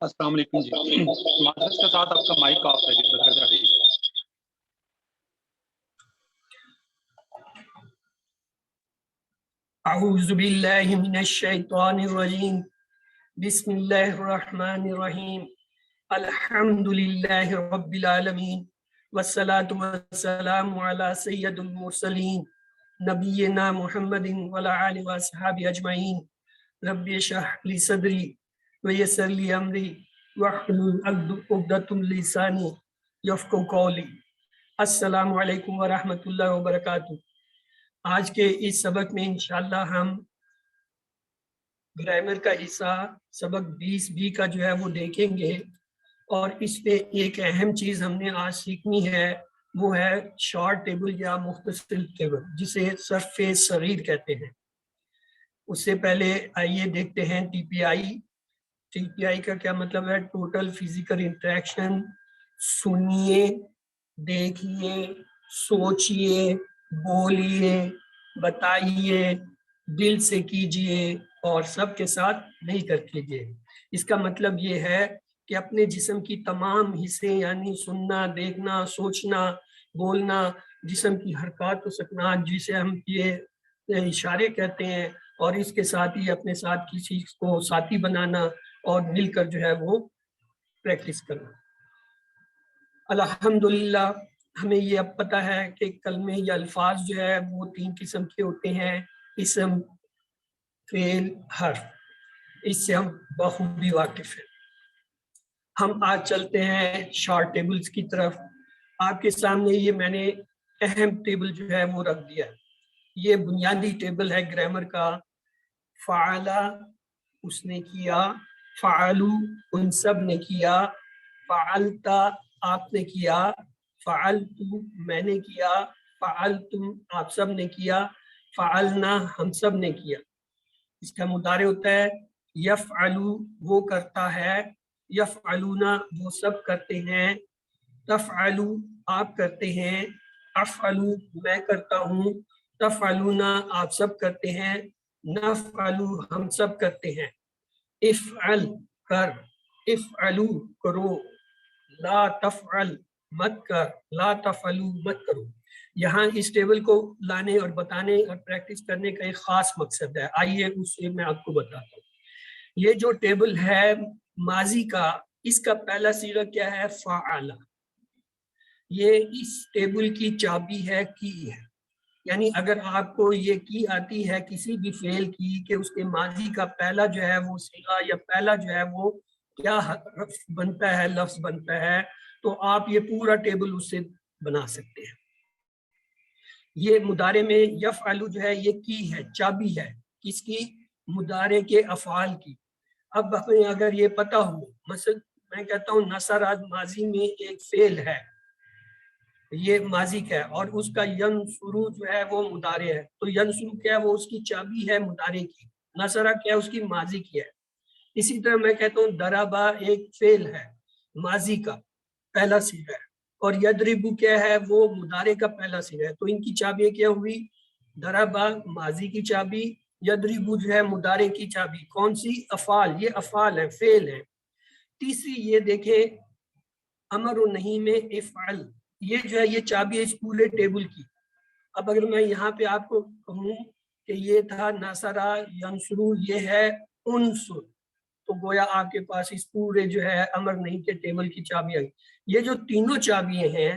السلام علیکم جی معذرت کے ساتھ آپ کا مائک آف ہے جی بتا رہی اعوذ باللہ من الشیطان الرجیم بسم اللہ الرحمن الرحیم الحمد للہ رب العالمین والصلاة والسلام علی سید المرسلین نبینا محمد وعلی آلہ وصحبہ اجمعین رب اشرح لی صدری ویسر لی امری واحلل عقدۃ من لسانی یفقہوا قولی۔ السلام علیکم ورحمۃ اللہ وبرکاتہ۔ آج کے اس سبق میں انشاءاللہ ہم گرامر کا حصہ سبق 20B کا جو ہے وہ دیکھیں گے، اور اس پہ ایک اہم چیز ہم نے آج سیکھنی ہے، وہ ہے شارٹ ٹیبل یا مختصر ٹیبل، جسے صرف صغیر کہتے ہیں۔ اس سے پہلے آئیے دیکھتے ہیں ٹی پی آئی۔ ٹی پی آئی کا کیا مطلب ہے؟ Total physical interaction. سنیے، دیکھیے، سوچئے، بولیے، بتائیے، دل سے کیجئے اور سب کے ساتھ مل کر کیجئے۔ اس کا مطلب یہ ہے کہ اپنے جسم کی تمام حصے یعنی سننا، دیکھنا، سوچنا، بولنا، جسم کی حرکات و سکنات جسے ہم یہ اشارے کہتے ہیں، اور اس کے ساتھ ہی اپنے ساتھ کسی کو ساتھی بنانا اور مل کر جو ہے وہ پریکٹس کرنا۔ الحمدللہ ہمیں یہ اب پتہ ہے کہ کلمے یا الفاظ جو ہے وہ 3 قسم کے ہوتے ہیں: اسم، فعل، حرف۔ اس سے ہم بخوبی واقف ہیں۔ ہم آج چلتے ہیں شارٹ ٹیبلز کی طرف۔ آپ کے سامنے یہ میں نے اہم ٹیبل جو ہے وہ رکھ دیا ہے۔ یہ بنیادی ٹیبل ہے گرامر کا۔ فعلا، اس نے کیا، فعلو، ان سب نے کیا، فعلتا، آپ نے کیا، فعلتو، میں نے کیا، فعلتم، آپ سب نے کیا، فعلنا، ہم سب نے کیا۔ اس کا مضارع ہوتا ہے یفعلو، وہ کرتا ہے، یفعلونا، وہ سب کرتے ہیں، تفعلو، آپ کرتے ہیں، افعلو، میں کرتا ہوں، تفعلونا، آپ سب کرتے ہیں، نفعلو، ہم سب کرتے ہیں۔ افعل، کر، افعلو، کرو، لا تفعل، مت کر، لا تفعلو، مت کرو۔ یہاں اس ٹیبل کو لانے اور بتانے اور پریکٹس کرنے کا ایک خاص مقصد ہے۔ آئیے اس سے میں آپ کو بتاتا ہوں۔ یہ جو ٹیبل ہے ماضی کا، اس کا پہلا صیغہ کیا ہے؟ فعل۔ یہ اس ٹیبل کی چابی ہے، کی ہے۔ یعنی اگر آپ کو یہ کی آتی ہے کسی بھی فعل کی کہ اس کے ماضی کا پہلا جو ہے وہ صیغہ یا پہلا جو ہے وہ کیا حرف بنتا ہے، لفظ بنتا ہے، تو آپ یہ پورا ٹیبل اس سے بنا سکتے ہیں۔ یہ مضارع میں یفعلو جو ہے یہ کی ہے، چابی ہے، کس کی؟ مضارع کے افعال کی۔ اب ہمیں اگر یہ پتہ ہو، مثلا میں کہتا ہوں نصر، آج ماضی میں ایک فعل ہے، یہ ماضی کا ہے، اور اس کا ینصرو جو ہے وہ مضارع ہے، تو ینصرو کیا ہے؟ وہ اس کی چابی ہے مضارع کی۔ نصرہ کیا ہے؟ اس کی ماضی کی ہے۔ اسی طرح میں کہتا ہوں دربا ایک فعل ہے ماضی کا، پہلا صیغہ ہے، اور یضربو کیا ہے؟ وہ مضارع کا پہلا صیغہ ہے۔ تو ان کی چابیاں کیا ہوئی؟ دربا ماضی کی چابی، یضربو جو ہے مضارع کی چابی۔ کون سی؟ افعال، یہ افعال ہیں، فعل ہیں۔ تیسری یہ دیکھیں امر و نہیں میں افعل، یہ جو ہے یہ چابی ہے اس پورے ٹیبل کی۔ اب اگر میں یہاں پہ آپ کو کہوں کہ یہ تھا نصرہ، ینصرو، یہ ہے انصر، تو گویا آپ کے پاس اس پورے جو ہے امر نہیں کے ٹیبل کی چابی آئی۔ یہ جو تینوں چابیاں ہیں،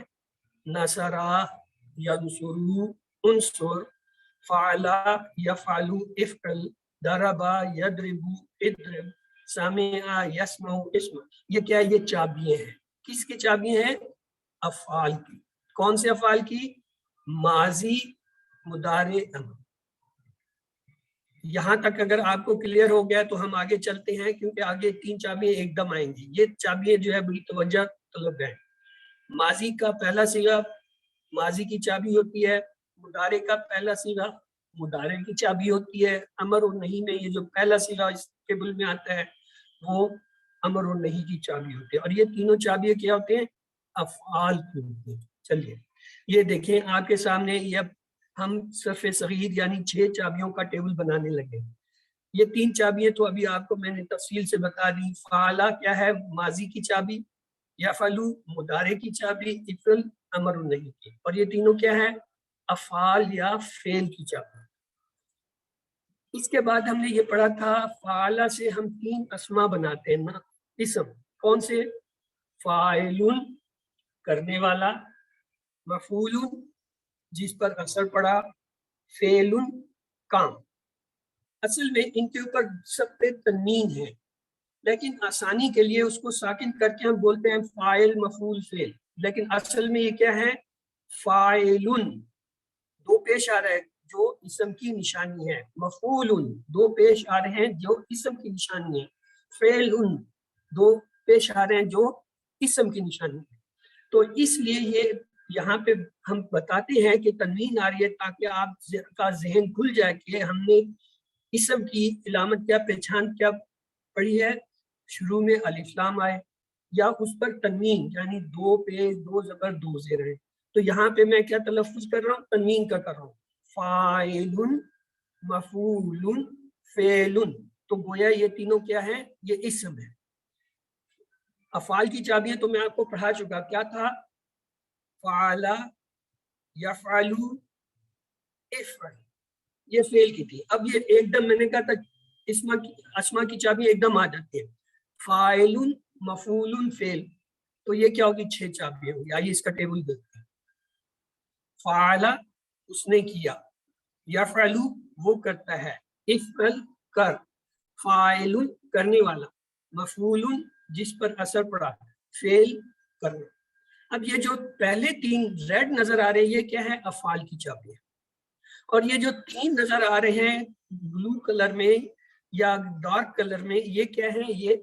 نصرہ، ینصرو، انصر، فعلا، یفعلو، افعل، ضربا، یضربو، اضرب، سمع، یسمع، اسمع، یہ کیا ہے؟ یہ چابیاں ہیں۔ کس کی چابیاں ہیں؟ افعال کی۔ کون سے افعال کی؟ ماضی، مضارع، امر۔ یہاں تک اگر آپ کو کلیئر ہو گیا تو ہم آگے چلتے ہیں، کیونکہ آگے 3 چابیاں ایک دم آئیں گی۔ یہ چابیاں جو ہے بڑی توجہ طلب ہے۔ ماضی کا پہلا صیغہ ماضی کی چابی ہوتی ہے، مضارع کا پہلا صیغہ مضارع کی چابی ہوتی ہے، امر اور نہیں میں یہ جو پہلا صیغہ اس ٹیبل میں آتا ہے وہ امر اور نہیں کی چابی ہوتی ہے، اور یہ تینوں چابیاں کیا ہوتے ہیں؟ افعال کی ہوتی ہیں۔ چلیے یہ دیکھیں آپ کے سامنے، یہ ہم صرف صغیر یعنی 6 چابیوں کا ٹیبل بنانے لگے۔ یہ 3 چابیاں تو ابھی آپ کو میں نے تفصیل سے بتا دی. فعلا کیا ہے؟ ماضی کی چابی. یفعلو مضارع کی چابی. افعل امر نہیں کی. اور یہ تینوں کیا ہے؟ افعال یا فعل کی چابی. اس کے بعد ہم نے یہ پڑھا تھا فعلا سے ہم 3 اسما بناتے ہیں نا اسم. کون سے؟ فاعل کرنے والا، مفعول جس پر اثر پڑا، فعل کام. اصل میں ان کے اوپر سب پہ تنوین ہے، لیکن آسانی کے لیے اس کو ساکن کر کے ہم بولتے ہیں فاعل مفعول فعل. لیکن اصل میں یہ کیا ہے؟ فاعل 2 پیش آ رہا ہے جو اسم کی نشانی ہے. مفعول 2 پیش آ رہے ہیں جو اسم کی نشانی ہے. فعل 2 پیش آ رہے ہیں جو اسم کی نشانی ہے. تو اس لیے یہ یہاں پہ ہم بتاتے ہیں کہ تنوین آ رہی ہے تاکہ آپ کا ذہن کھل جائے کہ ہم نے اسم کی علامت کیا، پہچان کیا پڑھی ہے. شروع میں الف لام آئے یا اس پر تنوین یعنی 2 پیش 2 زبر 2 زیر ہے. تو یہاں پہ میں کیا تلفظ کر رہا ہوں؟ تنوین کا کر رہا ہوں. فاعل مفعول فعل. تو گویا یہ تینوں کیا ہے؟ یہ اسم ہے. افعال کی چابیاں تو میں آپ کو پڑھا چکا. کیا تھا؟ فعل، یفعل، افعل، یہ فعل کی تھی. اب یہ ایک دم میں نے کہا تھا اسما کی چابی ایک دم آ جاتی ہے. فاعل مفعول فعل. تو یہ کیا ہوگی؟ 6 چابیاں ہوگی. آئیے اس کا ٹیبل دیکھتے ہیں. فعل اس نے کیا، یفعل وہ کرتا ہے، افعل کر، فاعل کرنے والا، مفعول جس پر اثر پڑا، فعل کرنا. اب یہ جو پہلے 3 ریڈ نظر آ رہے ہیں یہ کیا ہے؟ افعال کی چابیاں. اور یہ جو 3 نظر آ رہے ہیں بلو کلر میں یا ڈارک کلر میں، یہ کیا ہے؟ یہ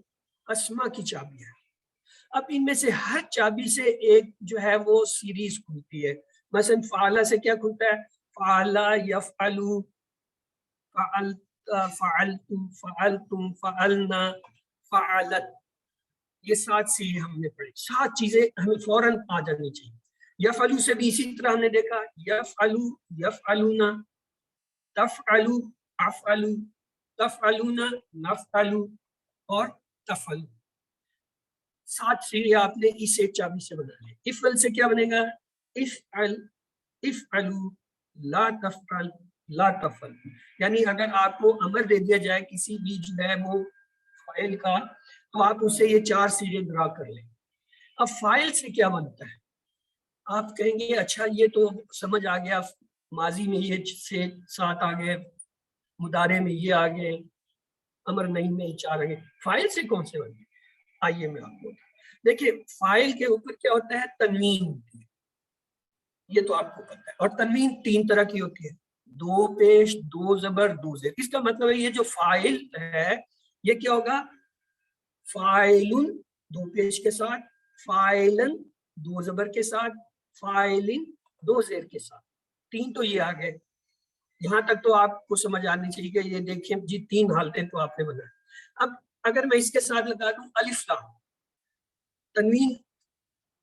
اسما کی چابی ہے. اب ان میں سے ہر چابی سے ایک جو ہے وہ سیریز کھلتی ہے. مثلا فعلا سے کیا کھلتا ہے؟ فعلا، یفعلو، فعلت، فعلتم، فعلتم، فعلنا، فعلت. یہ 7 سیریز ہم نے پڑھی. 7 چیزیں ہمیں فوراً آ جانی چاہیے. یفعلو سے بھی اسی طرح ہم نے دیکھا، یفعلو، یفعلونا، تفعلو، افعلو، تفعلونا، نفعلو اور تفعلو. 7 سیڑھی آپ نے اس ایک چابی سے بنا لی. افعل سے کیا بنے گا؟ افعل، افعلو، لا تفعل، لا تفعل. یعنی اگر آپ کو امر دے دیا جائے کسی بھی جو ہے وہ فاعل کا تو آپ اسے یہ 4 سیڑھی ڈرا کر لیں. اب فاعل سے کیا بنتا ہے؟ آپ کہیں گے اچھا یہ تو سمجھ آ گیا، ماضی میں یہ 7 آ گئے، مضارع میں یہ آ گئے، امر نہیں میں 4 آ گئے. فاعل سے کون سے بن گئے؟ آئیے میں آپ کو دیکھیے. فاعل کے اوپر کیا ہوتا ہے؟ تنوین ہوتی ہے. یہ تو آپ کو پتہ ہے. اور تنوین 3 طرح کی ہوتی ہے، 2 پیش 2 زبر 2 زیر. اس کا مطلب ہے یہ جو فاعل ہے یہ کیا ہوگا؟ فاعل 2 پیش کے ساتھ، فاعلن 2 زبر کے ساتھ، فاعلن 2 زیر کے ساتھ. 3 تو یہ آ گئے. یہاں تک تو آپ کو سمجھ آنی چاہیے کہ یہ دیکھیں جی 3 حالتیں تو آپ نے بنائی. اب اگر میں اس کے ساتھ لگا دوں الف لام، تنوین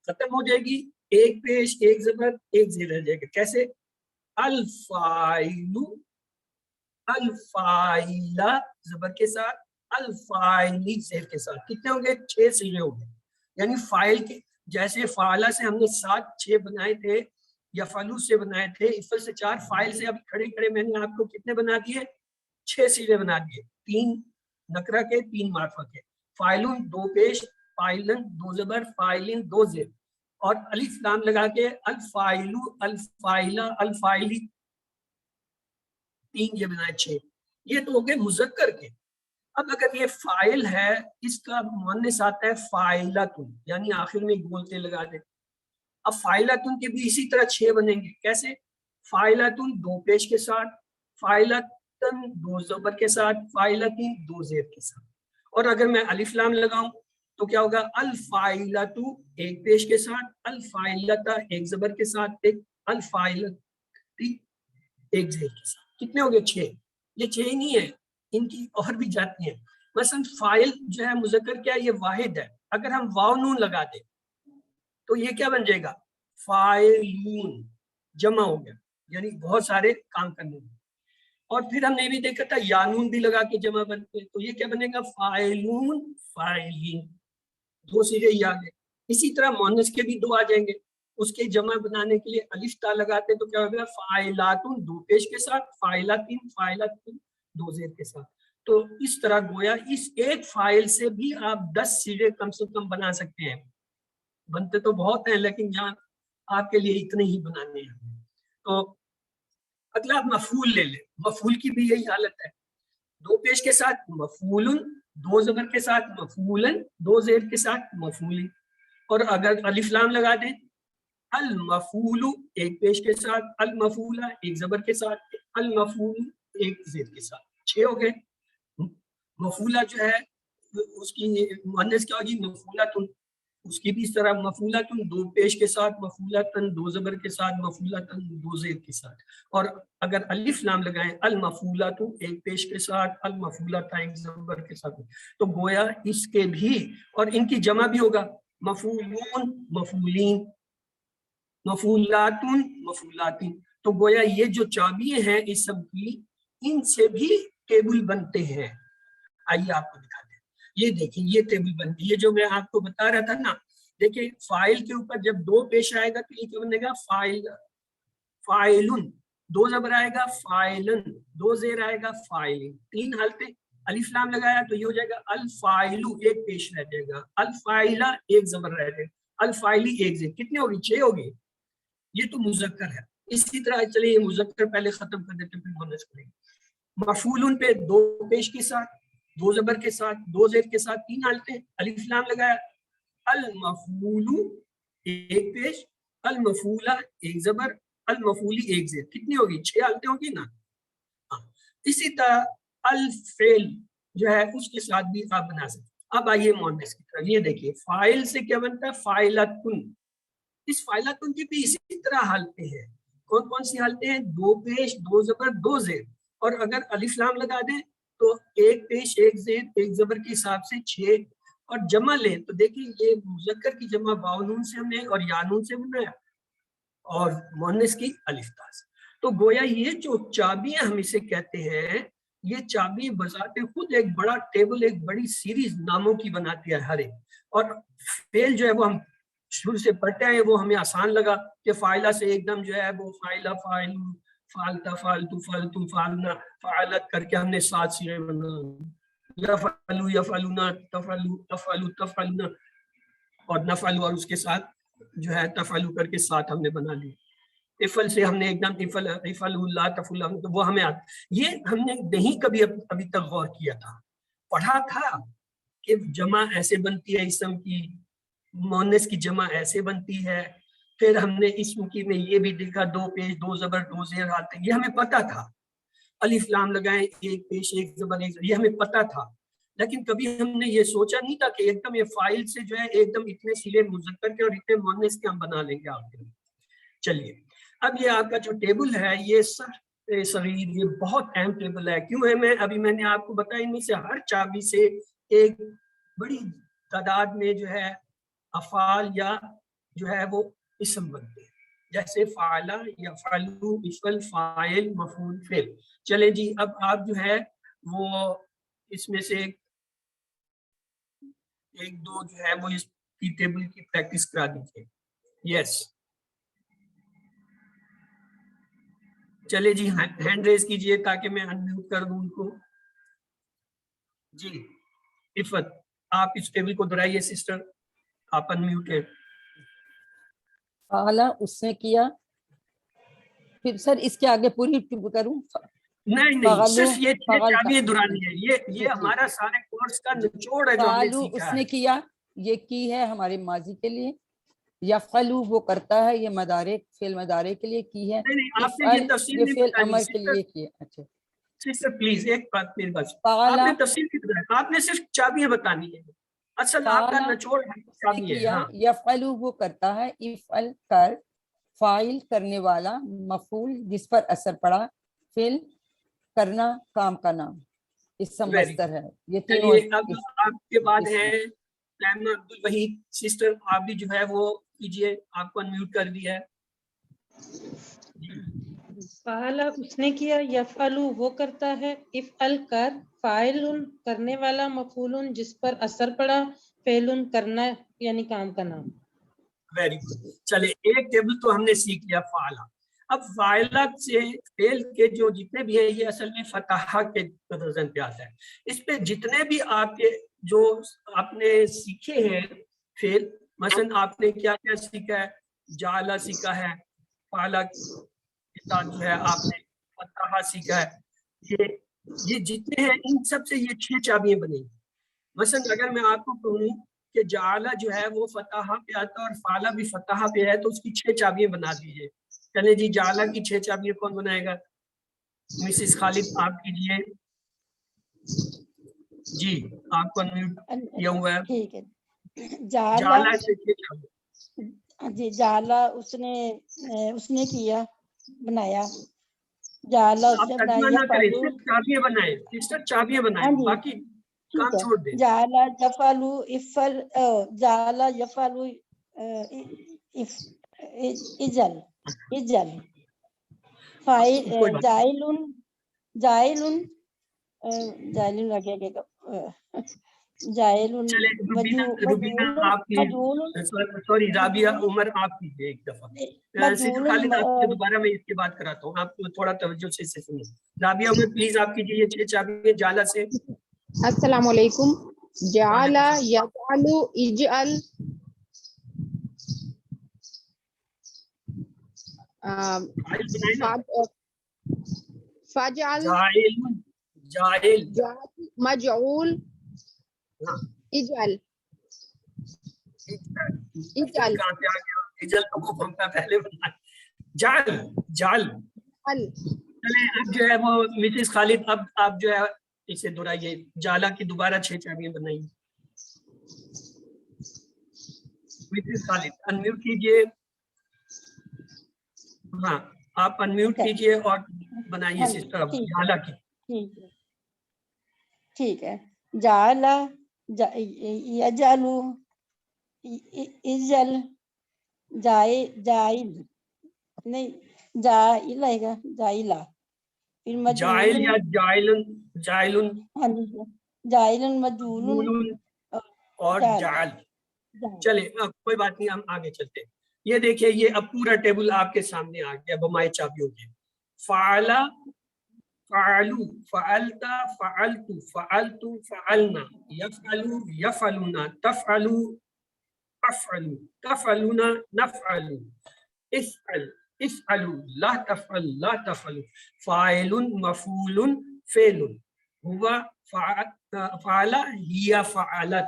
ختم ہو جائے گی. 1 پیش 1 زبر 1 زیر رہ جائے گا. کیسے؟ الفاعل، الفاعلہ زبر کے ساتھ، الفاعلی زیر کے ساتھ. کتنے ہوں گے؟ 6 سیرے ہوں گے. یعنی فاعل کے جیسے فعلہ سے ہم نے 7 6 بنائے تھے، یا فلو سے بنائے تھے، افعل سے 4، فاعل سے ابھی کھڑے کھڑے میں نے آپ کو کتنے بنا دیے؟ 6 سیرے بنا دیے. 3 نکرہ کے، 3 معرفہ کے. فاعلن 2 پیش، فاعلن 2 زبر، فاعلن 2 زیر، اور الف لام لگا کے الفاعلو، الفاعلہ، الفاعلی، 3 یہ بنائے 6. یہ تو ہو گئے مذکر کے. اب اگر یہ فاعل ہے، اس کا مؤنث آتا ہے فاعلتن، یعنی آخر میں گولتے لگا دیں. اب فاعلتن کے بھی اسی طرح 6 بنیں گے. کیسے؟ فاعلتن 2 پیش کے ساتھ، فاعلتن 2 زبر کے ساتھ، فاعلتن 2 زیر کے ساتھ. اور اگر میں الف لام لگاؤں تو کیا ہوگا؟ الفاعلۃ 1 پیش کے ساتھ، الفاعلۃ 1 زبر کے ساتھ، ایک الفاعلۃ 1 زیر کے ساتھ. کتنے ہو گئے؟ 6. یہ 6 ہی نہیں ہے، ان کی اور بھی جاتی ہیں. مثلا فاعل جو ہے مذکر کیا ہے؟ یہ واحد ہے. اگر ہم واو نون لگا دیں تو یہ کیا بن جائے گا؟ فاعلون، جمع ہو گیا، یعنی بہت سارے کام کرنے میں. اور پھر ہم نے یہ بھی دیکھا تھا یا نون بھی لگا کے جمع بنتے، تو یہ کیا بنے گا؟ فاعلون فاعلین، دو صیغے یاد ہے. اسی طرح مؤنث کے بھی دو آ جائیں گے، اس کے جمع بنانے کے لیے الف تا لگاتے تو کیا ہوگا؟ فاعلاتن دو پیش کے ساتھ، فاعلاتن فاعلاتن دو زیر کے ساتھ. تو اس طرح گویا اس ایک فاعل سے بھی آپ 10 صیغے کم سے کم بنا سکتے ہیں. بنتے تو بہت ہیں لیکن یہاں آپ کے لیے اتنے ہی بنانے ہیں. تو اگلا مفعول لے لیں. مفعول کی بھی یہی حالت ہے، دو پیش کے ساتھ مفعولن، دو زبر کے ساتھ مفعولن، دو زیر کے ساتھ مفعولی. اور اگر الف لام لگا دیں، المفعول ایک پیش کے ساتھ، المفعولہ ایک زبر کے ساتھ، المفعول ایک زیر کے ساتھ، 6 ہو گئے. مفعولہ جو ہے اس کی مؤنث کیا ہوگی؟ مفعولۃ. اس کی بھی اس طرح مفعولۃ دو پیش کے ساتھ، مفعولۃ دو زبر کے ساتھ، مفعولۃ دو زیر کے ساتھ. اور اگر الف لام لگائیں، المفعولۃ ایک پیش کے ساتھ، المفعولۃ ایک زبر کے ساتھ. تو گویا اس کے بھی اور ان کی جمع بھی ہوگا، مفعولون مفعولین، مفعولات مفعولاتین. تو گویا یہ جو چابیاں ہیں اسم کی، ان سے بھی ٹیبل بنتے ہیں. آئیے آپ کو دکھا دیں. یہ دیکھیں یہ ٹیبل بنتی ہے جو میں آپ کو بتا رہا تھا نا. دیکھیں فاعل کے اوپر جب دو پیش آئے گا تو یہ کیا بنے گا؟ فاعل، فاعلن، دو زبر آئے گا فاعلن، دو زیر آئے گا فاعلین. 3 حالتیں. الف لام لگایا تو یہ ہو جائے گا الفاعلو ایک پیش رہ جائے گا، الفاعلہ ایک زبر رہ جائے گا، الفاعلی ایک زیر. کتنی ہوگی؟ 6 ہوگی. یہ تو مذکر ہے. اسی طرح چلیے یہ مذکر پہلے ختم کر دیتے پھر مؤنث کریں گے. مفعولن پہ دو پیش کے ساتھ، دو زبر کے ساتھ، دو زیر کے ساتھ 3 حالتیں. الف لام لگایا، المفعول ایک پیش، المفعولہ ایک زبر، المفعولی ایک زیر. کتنی ہوگی؟ 6 حالتیں ہوگی نا. اسی طرح الفعل جو ہے اس کے ساتھ بھی آپ بنا سکتے. اب آئیے مؤنث کی طرف. یہ دیکھیے فاعل سے کیا بنتا ہے؟ فاعلتن. اس فاعلتن کی بھی اسی طرح حالتیں ہیں. کون کون سی حالتیں ہیں؟ دو پیش، دو زبر، دو زیر. اور اگر الف لام لگا دیں تو ایک پیش ایک زیر ایک زبر کے حساب سے 6. اور جمع لیں تو دیکھیں یہ مذکر کی جمع واو نون سے ہم نے اور یا نون سے بنایا، اور مؤنث کی الف تا سے. تو گویا یہ جو چابیاں ہم اسے کہتے ہیں، یہ چابی بذات خود ایک بڑا ٹیبل، ایک بڑی سیریز ناموں کی بناتی ہے ہر ایک. اور فعل جو ہے وہ ہم شروع سے پڑھتے ہیں، وہ ہمیں آسان لگا کہ فاعلہ سے ایک دم جو ہے وہ فاعلہ، فاعل، فعلتا، فعلتو، فعلتم، فعلنا، فعلت کر کے ہم نے 7 صیغے بنائے. یفعلو، یفعلونا، تفعلو، تفعلو، تفعلنا، اور نفعل اور اس کے ساتھ جو ہے تفعلو کر کے 7 ہم نے بنا لی. افعل سے ہم نے ایک دم افعل اللہ تفعل، تو وہ ہمیں یہ ہم نے نہیں کبھی ابھی تک غور کیا تھا. پڑھا تھا کہ جمع ایسے بنتی ہے اسم کی، مؤنث کی جمع ایسے بنتی ہے. پھر ہم نے اسم کی میں یہ بھی دیکھا دو پیش، دو زبر، دو زیر آتے، یہ ہمیں پتا تھا. الف لام لگائیں ایک پیش ایک زبر ایک زبر، یہ ہمیں پتا تھا. لیکن کبھی ہم نے یہ سوچا نہیں تھا کہ ایک دم یہ فاعل سے جو ہے ایک دم اتنے صیغے مذکر کے اور اتنے مؤنث کے ہم بنا لیں گے آپ کے لیے. چلیے اب یہ آپ کا جو ٹیبل ہے یہ صغیر، یہ بہت اہم ٹیبل ہے. کیوں ہے؟ میں نے آپ کو بتایا ان میں سے ہر چابی سے ایک بڑی تعداد میں جو ہے افعال یا جو ہے وہ اسم بنتے ہیں، جیسے فعلہ، یفعلو، افعل، فاعل، مفعول، فعل. چلیں جی اب آپ جو ہے وہ اس میں سے ایک دو جو ہے وہ اس کی ٹیبل کی پریکٹس کرا دیجیے. یس چلے جی ہینڈ ریز کیجئے تاکہ میں انمیوٹ کر دوں ان کو. جی عفت آپ اس ٹیبل کو دہرائیے سسٹر، آپ انمیوٹ ہیں. اعلیٰ اس نے کیا، پھر سر اس کے آگے پوری کروں؟ نہیں صرف یہ چابیاں دہرانی ہے. یہ ہمارا سارے کورس کا نچوڑ ہے جو ہم نے سیکھا اس ہے. نے کیا یہ کی ہے ہمارے ماضی کے لیے، یفعلو وہ کرتا ہے، یہ مدارے فعل مدارے کے لیے کی ہے، نہیں آپ نے یہ تفصیل نہیں فعل بتانی امر کے لیے کی ہے. اچھا سسٹر پلیز ایک بات میری بات، آپ نے تفصیل کی بتائی، آپ نے صرف چابیاں بتانی ہے. اصل آپ کا نچوڑ چابی ہے. ہاں یفعلو وہ کرتا ہے، افعل کر، فاعل کرنے والا، مفعول جس پر اثر پڑا، فعل کرنا کام کا نام، اسم مصدر ہے. یہ تینوں اب آپ کے بعد ہیں تیمہ عبد الوحید سسٹر، آپ بھی جو ہے وہ کیجئے، آپ کو انمیوٹ کر دیا ہے. فعل اس نے کیا، یفعل وہ کرتا ہے، افعل کر، فاعل کرنے والا، مفعول جس پر اثر پڑا، فعل کرنا یعنی کام کا نام۔ ویری گڈ، چلے ایک ٹیبل تو ہم نے سیکھ لیا فعلہ۔ اب فاعلات سے فعل کے جو جتنے بھی ہیں یہ اصل میں فتح کے وزن پہ آتا ہے۔ اس پہ جتنے بھی آپ کے جو آپ نے سیکھے ہیں فعل، مثلا آپ نے کیا کیا سیکھا ہے، جعل سیکھا ہے، فعلہ کے ساتھ جو ہے آپ نے فتح سیکھا ہے، یہ جتنے ہیں ان سب سے یہ 6 چابیاں بنیں گی۔ مثلا اگر میں آپ کو کہوں کہ جعل جو ہے وہ فتح پہ آتا ہے اور فعلہ بھی فتح پہ ہے تو اس کی 6 چابیاں بنا دیجیے۔ چلے جی، جعل کی 6 چابیاں کون بنائے گا؟ مسز خالد آپ کیجیے جی، آپ کو انمیوٹ کیا ہوا ہے۔ ٹھیک ہے، جعل سے 6 چابیاں، جی جالا اس نے کیا، بنایا، جالا اس آپ نے ترجمہ بنایا، نہ کریں، صرف چابیاں بنائیں، سسٹر چابیاں بنائیں، ہاں جی باقی ٹھیک کام ہے، چھوڑ دیں۔ جالا یفعلو افعل، جالا یفعلو اجل، اجل، فاعل، کوئی بات جائلن، جائلن، جائلن لگے گا، جائلن، چلے روبینہ آپ کی، مجعول، سوری رابعہ عمر آپ کیجیے ایک دفعہ۔ سسٹر خالد آپ سے دوبارہ میں اس کے بات کراتا ہوں، آپ تھوڑا توجہ سے سنیں۔ رابعہ عمر پلیز آپ کیجیے یہ 6 چابیاں جعل سے۔ السلام علیکم۔ جعل یجعل اجعل، فاعل بنائیں نا، فجعل، جائل، مجعول، ہاں، اجعل، اجل کہاں سے آ گیا؟ اجل تو وہ ہم نے پہلے بنایا، جعل، جعل۔ چلے اب جو ہے وہ مسز خالد اب آپ جو ہے اسے دہرائیے، جعل کی دوبارہ 6 چابیاں بنائیے۔ مسز خالد انمیوٹ کیجیے، ہاں آپ انمیوٹ کیجیے اور بنائیے سسٹر اب جعل کی۔ ٹھیک ہے، جالا، یجعلو، اجل، جائل نہیں، جائل آئے گا، جائلہ، پھر جائل مجعول، یا جائلن، جائلن، ہاں جی جائلن، مجعول مجعول اور جعل۔ چلے اب کوئی بات نہیں، ہم آگے چلتے ہیں۔ یہ دیکھیں یہ اب پورا ٹیبل آپ کے سامنے آ گیا بمائے چابیوں کے۔ فعلا، فعلو، فعلتا، فعلتو، فعلتو، فعلنا، یفعلو، یفعلونا، تفعلو، افعلو، تفعلونا، نفعلو، افعل، افعلو، لا تفعل، لا تفعلو، فاعل، مفعول، فعل، ہوا فعل، ہی فعلت،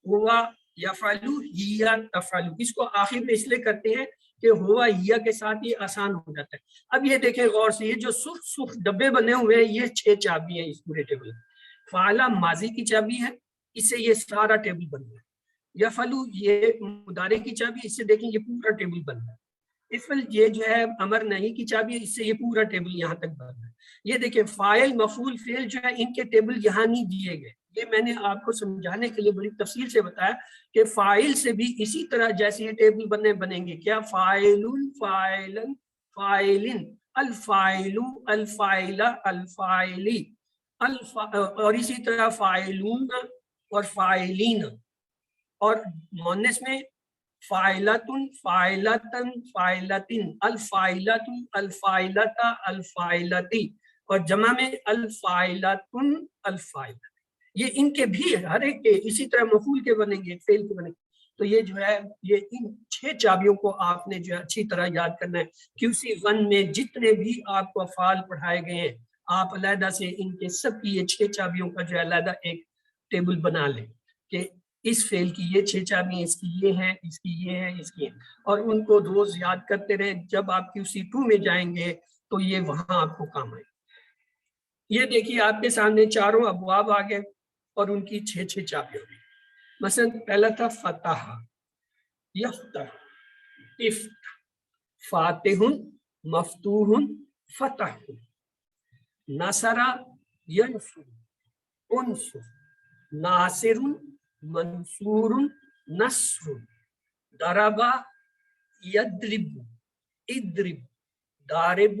ہوا یفعلو، ہی تفعلو۔ اس کو آخر میں اس لیے کرتے ہیں کہ ہوا ہیا کے ساتھ یہ آسان ہو جاتا ہے۔ اب یہ دیکھیں غور سے، یہ جو سرخ سرخ ڈبے بنے ہوئے ہیں یہ 6 چابی ہیں اس پورے ٹیبل میں۔ فعلا ماضی کی چابی ہے، اس سے یہ سارا ٹیبل بن گیا۔ یفعلو یہ مضارع کی چابی، اس سے دیکھیں یہ پورا ٹیبل بن گیا۔ افعل یہ جو ہے امر نہیں کی چابی ہے، اس سے یہ پورا ٹیبل یہاں تک بن گیا۔ یہ دیکھیں فاعل، مفعول، فعل جو ہے ان کے ٹیبل یہاں نہیں دیے گئے۔ یہ میں نے آپ کو سمجھانے کے لیے بڑی تفصیل سے بتایا کہ فاعل سے بھی اسی طرح جیسے یہ ٹیبل بنیں گے، کیا فاعل، فاعلن، فاعلن، الفاعل، الفاعل، الفاعلی، اور اسی طرح فاعلون اور فاعلین، اور مؤنث میں فاعلتن، فاعلتن، فاعلتن، الفاعلت، الفاعلت، الفاعلتی، اور جمع میں الفاعلتن، الفاعلت۔ یہ ان کے بھی ہر ایک کے اسی طرح مفعول کے بنیں گے، فعل کے بنیں گے۔ تو یہ جو ہے یہ ان 6 چابیوں کو آپ نے جو ہے اچھی طرح یاد کرنا ہے۔ QC1 میں جتنے بھی آپ کو افعال پڑھائے گئے ہیں آپ علیحدہ سے ان کے سب کی یہ 6 چابیوں کا جو ہے علیحدہ ایک ٹیبل بنا لیں کہ اس فعل کی یہ 6 چابیاں، اس کی یہ ہیں، اس کی یہ ہیں، اس کی ہیں، اور ان کو روز یاد کرتے رہیں۔ جب آپ QC2 میں جائیں گے تو یہ وہاں آپ کو کام آئے۔ یہ دیکھیے آپ کے سامنے چاروں ابواب آ گئے اور ان کی 6 چابیاں ہوئی۔ مثلا پہلا تھا فتح، یفتح، افتح، فاتح، مفتوح، فتح، نصر، ینصر، انصر، ناصر، منصور، نصر، ضرب، یضرب، اضرب، ضارب،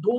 2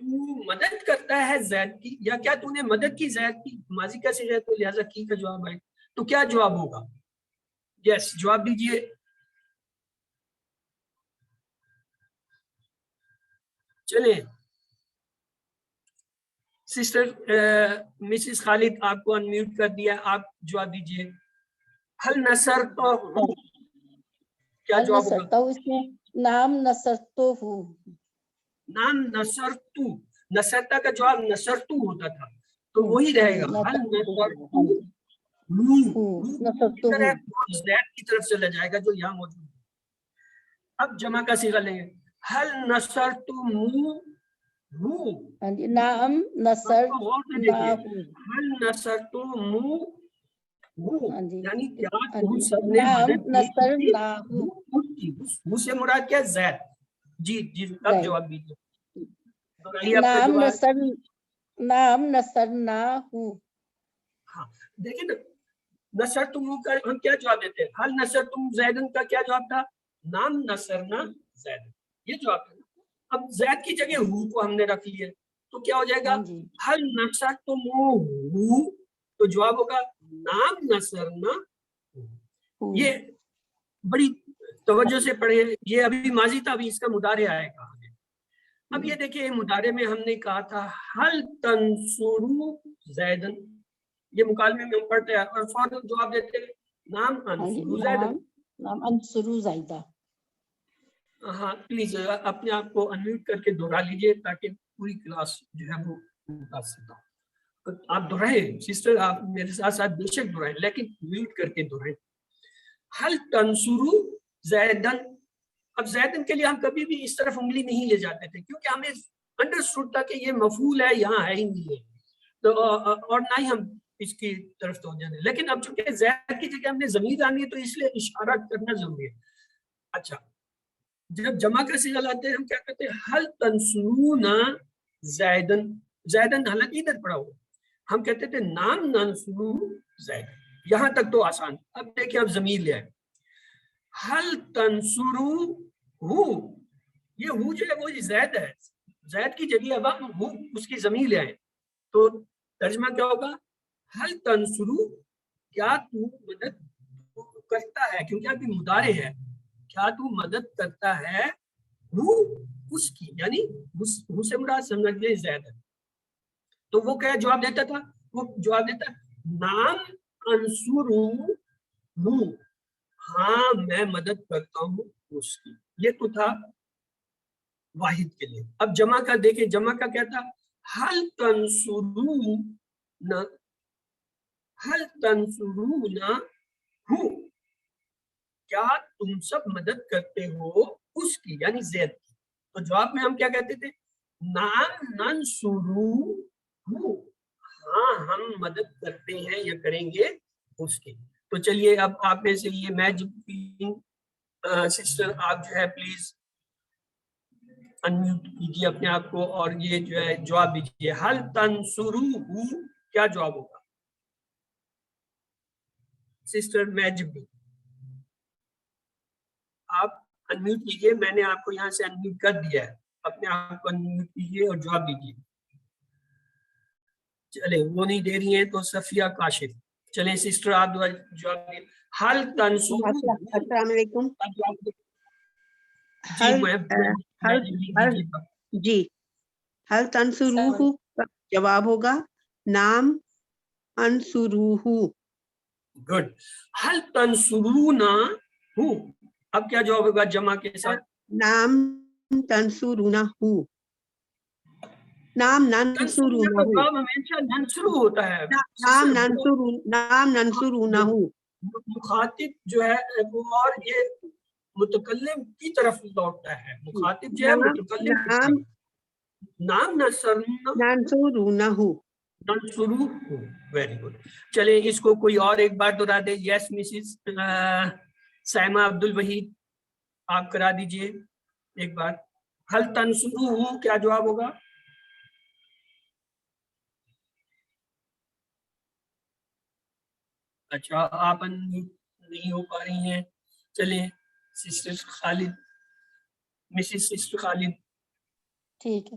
تو مدد کرتا ہے زید کی، یا کیا تو نے مدد کی زید کی؟ ماضی کا صیغہ ہے تو لہٰذا کی کا جواب آئے، تو کیا جواب ہوگا؟ یس جواب دیجئے. چلیں سسٹر مسز خالد آپ کو انمیوٹ کر دیا، آپ جواب دیجئے. حل نصر تو کیا حل جواب ہوگا؟ نصرتا ہوں، اس میں نام نصرتو ہوں. نام نصرتو، نصرتا کا جواب نصرتو ہوتا تھا تو وہی رہے گا. حل نصرتو نصرتو ہوں. زید کی طرف چلا جائے گا جو یہاں موجود ہے. اب جمع کا صیغہ لیں گے. حل نصرتموہ، ہاں جی، نام نصر حل نصرتموہ، ہاں جی، یعنی کیا ہاں تم جی، سب نے نام مدد نصر کی؟ نہ اس سے مراد کیا؟ زید. جی جی اب زید. جواب دیجیے. دہرائیے آپ کا نام جواب. نصر، نام نصر نہ ہوں. ہاں دیکھیں نا، نصر تم کا ہم کیا جواب دیتے ہیں؟ حل نصر تم زیدن کا کیا جواب تھا؟ نام نصرنا زیدن، یہ جواب تھا. اب زید کی جگہ ہو کو ہم نے رکھ لیا تو کیا ہو جائے گا؟ ہاں جی، حل نصر تم ہو، تو جواب ہوگا نام نصرنا. ہوں. یہ بڑی توجہ سے پڑھے، یہ ابھی ماضی تھا، ابھی اس کا مضارع آئے گا. اب یہ دیکھیں مضارع میں ہم نے کہا تھا حل تنصرو زیدن، یہ مکالمے میں ہم پڑھتے ہیں اور فوراً جواب دیتے ہیں نام ہاں جی، انصرو زیدن. نام انصرو زیدہ. ہاں پلیز اپنے آپ کو انمیوٹ کر کے دہرا لیجئے تاکہ پوری کلاس جو ہے وہ متاثر ہو. آپ دہرائیں سسٹر، آپ میرے ساتھ ساتھ بے شک دہرائیں لیکن میوٹ کر کے دہرائیں. حل تنصرو زیدن، اب زیدن کے لیے ہم کبھی بھی اس طرف انگلی نہیں لے جاتے تھے کیونکہ ہمیں انڈرسٹوڈ تھا کہ یہ مفعول ہے، یہاں ہے ہی نہیں ہے تو اور نہ ہی ہم اس کی طرف توجہ دیں. لیکن اب چونکہ زید کی جگہ ہم نے ضمیر آنی ہے تو اس لیے اشارہ کرنا ضروری ہے. اچھا جب جمع کا صیغہ لاتے ہیں ہم کیا کہتے ہیں؟ حل تنصرون زیدن، زیدن حالانکہ ادھر پڑا ہوا، ہم کہتے تھے نام ننصرو زیدن. یہاں تک تو آسان. اب دیکھیں اب ضمیر لے آئے. حل تنصرو ہو، یہ ہو جو ہے وہ زید ہے، زید کی جگہ اب ہم ہو اس کی ضمیر لے آئے تو ترجمہ کیا ہوگا؟ حل تنصرو، کیا تو مدد کرتا ہے، کیونکہ ابھی مضارع ہے، کیا تو مدد کرتا ہے وہ اس کی، یعنی وہ سے مراد سمجھ گئے زید ہے. تو وہ کیا جواب دیتا تھا؟ وہ جواب دیتا نام انصرو ہو، ہاں میں مدد کرتا ہوں اس کی. یہ تو تھا واحد کے لیے. اب جمع کا دیکھیں، جمع کا کیا تھا؟ حل تنصرون، حل تنصرون ہو، کیا تم سب مدد کرتے ہو اس کی، یعنی زید کی. تو جواب میں ہم کیا کہتے تھے؟ نعم ننصرو ہو، ہاں ہم مدد کرتے ہیں یا کریں گے اس کی. تو چلیے اب آپ میں سے یہ میجک سسٹر آپ جو ہے پلیز انمیوٹ کیجیے اپنے آپ کو اور یہ جو ہے جواب دیجیے. حل تنصرو ہو، کیا جواب ہوگا؟ سسٹر میجک آپ انمیوٹ کیجیے، میں نے آپ کو یہاں سے انمیوٹ کر دیا ہے، اپنے آپ کو انمیوٹ کیجیے اور جواب دیجیے. چلے وہ نہیں دے رہی ہیں تو صفیہ کاشف. چلیں سسٹر آپ جواب دیجیے. حل تنصرو، السلام علیکم. جی حل تنصروہ کا جواب ہوگا نام انصروہ. گڈ. حل تنصرون ہو، اب کیا جواب ہوگا جمع کے ساتھ؟ نام تنصرونہ، نام ننصرونہ، جواب ہمیشہ ننصرو ہوتا ہے. نام ننصرونہ. مخاطب جو ہے وہ اور یہ متکلم کی طرف لوٹتا ہے، مخاطب جو ہے متکلم کی طرف. نام ننصرونہ، ننصرو. Very good. چلے اس کو کوئی اور ایک بار دہرا دے. یس مسز سائمہ عبد الوحید آپ کرا دیجئے ایک بار. حل تنصرو، کیا جواب ہوگا؟ اچھا آپ نہیں ہو پا رہی ہیں. چلیں سسٹر خالد، مسز سسٹر خالد. ٹھیک ہے.